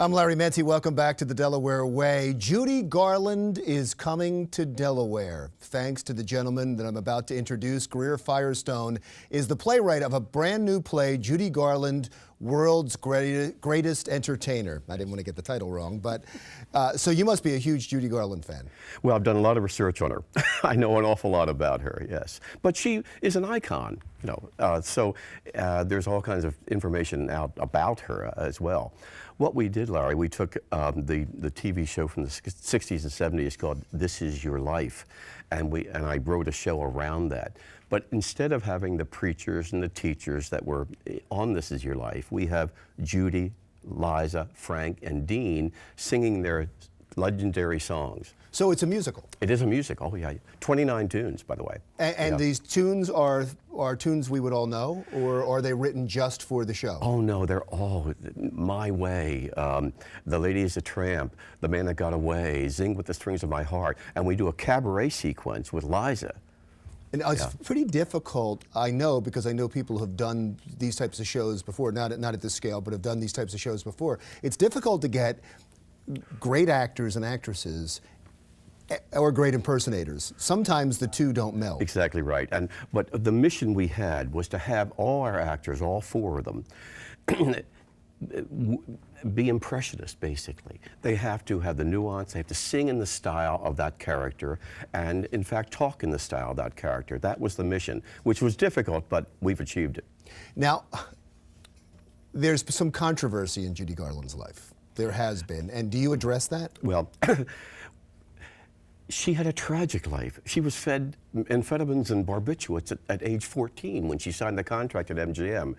I'm Larry Menti. Welcome back to the Delaware Way. Judy Garland is coming to Delaware. Thanks to the gentleman that I'm about to introduce. Greer Firestone is the playwright of a brand new play, Judy Garland, World's Greatest Entertainer. I didn't want to get the title wrong, but so you must be a huge Judy Garland fan. Well, I've done a lot of research on her. I know an awful lot about her, yes. But she is an icon, you know, so there's all kinds of information out about her as well. What we did, Larry, we took the TV show from the 60s and 70s called This Is Your Life, and I wrote a show around that. But instead of having the preachers and the teachers that were on This Is Your Life, we have Judy, Liza, Frank, and Dean singing their legendary songs. So it's a musical? It is a musical, yeah. 29 tunes, by the way. And yeah. These tunes are tunes we would all know, or are they written just for the show? Oh no, they're all My Way, The Lady is a Tramp, The Man That Got Away, Zing with the Strings of My Heart, and we do a cabaret sequence with Liza. And it's pretty difficult, I know, because I know people who have done these types of shows before, not at this scale, but have done these types of shows before. It's difficult to get great actors and actresses or great impersonators. Sometimes the two don't meld. Exactly right. But the mission we had was to have all our actors, all four of them, be impressionists, basically. They have to have the nuance, they have to sing in the style of that character, and in fact talk in the style of that character. That was the mission, which was difficult, but we've achieved it. Now, there's some controversy in Judy Garland's life. There has been, and do you address that? Well, she had a tragic life. She was fed amphetamines and barbiturates at age 14 when she signed the contract at MGM,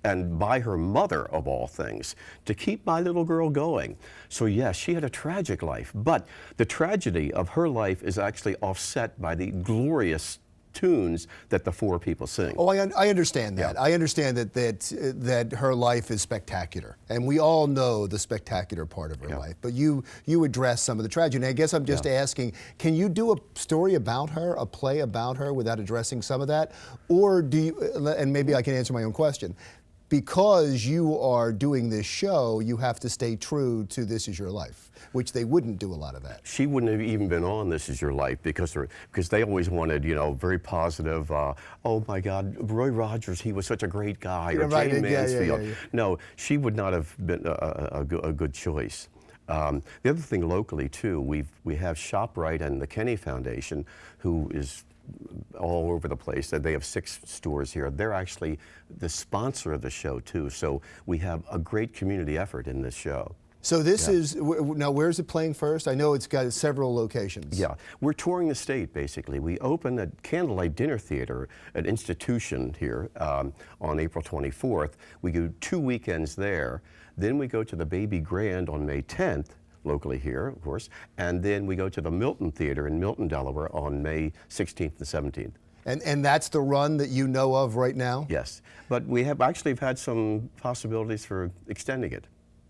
and by her mother, of all things, to keep my little girl going. So yes, she had a tragic life, but the tragedy of her life is actually offset by the glorious tunes that the four people sing. Oh, I understand that. Yeah. I understand that her life is spectacular, and we all know the spectacular part of her life. But you address some of the tragedy. And I guess I'm just asking, can you do a story about her, a play about her, without addressing some of that, or do you? And maybe I can answer my own question. Because you are doing this show, you have to stay true to This Is Your Life, which they wouldn't do a lot of that. She wouldn't have even been on This Is Your Life because they always wanted, you know, very positive, oh my God, Roy Rogers, he was such a great guy, or Jane Mansfield. Yeah. No, she would not have been a good choice. The other thing locally too, we have ShopRite and the Kenny Foundation, who is all over the place. They have 6 stores here. They're actually the sponsor of the show too. So we have a great community effort in this show. So this is, now where's it playing first? I know it's got several locations. Yeah, we're touring the state basically. We open at Candlelight Dinner Theater at Institution here on April 24th. We do 2 weekends there. Then we go to the Baby Grand on May 10th. Locally here, of course, and then we go to the Milton Theater in Milton, Delaware on May 16th and 17th. And that's the run that you know of right now? Yes, but we have actually had some possibilities for extending it.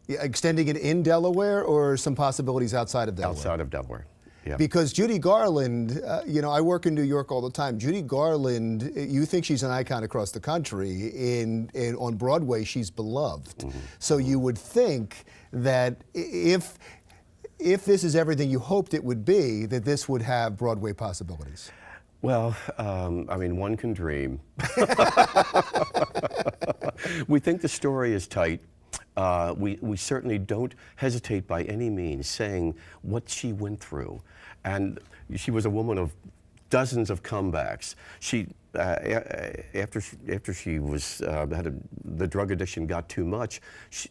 Yeah, extending it in Delaware, or some possibilities outside of Delaware? Outside of Delaware. Yeah. Because Judy Garland, you know, I work in New York all the time. Judy Garland, you think she's an icon across the country. On Broadway, she's beloved. Mm-hmm. So you would think that if this is everything you hoped it would be, that this would have Broadway possibilities. Well, I mean, one can dream. We think the story is tight. We certainly don't hesitate by any means saying what she went through. And she was a woman of dozens of comebacks. She, after she was, the drug addiction got too much,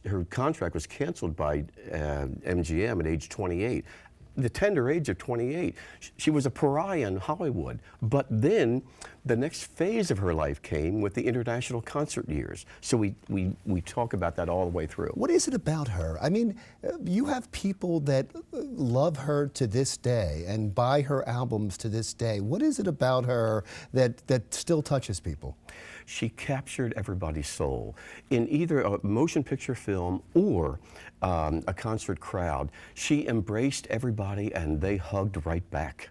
her contract was canceled by MGM at age 28. The tender age of 28. She was a pariah in Hollywood. But then the next phase of her life came with the international concert years. So we talk about that all the way through. What is it about her? I mean, you have people that love her to this day and buy her albums to this day. What is it about her that still touches people? She captured everybody's soul. In either a motion picture film or a concert crowd, she embraced everybody and they hugged right back.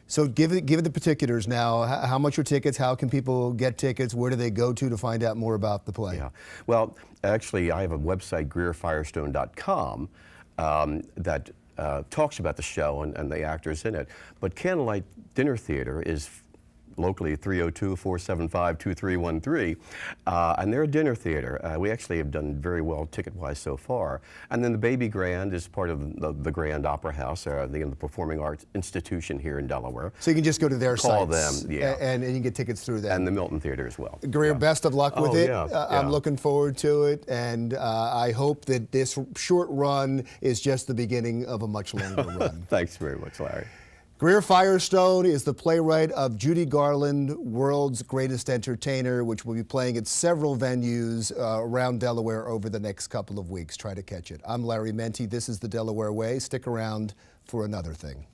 So give it the particulars now. How much are tickets? How can people get tickets? Where do they go to find out more about the play? Yeah. Well, actually, I have a website, GreerFirestone.com, that talks about the show and the actors in it. But Candlelight Dinner Theater is locally 302-475-2313, and they're a dinner theater. We actually have done very well ticket-wise so far. And then the Baby Grand is part of the Grand Opera House, the Performing Arts Institution here in Delaware. So you can just go to their Call sites them, yeah. and you can get tickets through them. And the Milton Theater as well. Greer, best of luck with it. Yeah, I'm looking forward to it, and I hope that this short run is just the beginning of a much longer run. Thanks very much, Larry. Greer Firestone is the playwright of Judy Garland, World's Greatest Entertainer, which will be playing at several venues around Delaware over the next couple of weeks. Try to catch it. I'm Larry Menti. This is The Delaware Way. Stick around for another thing.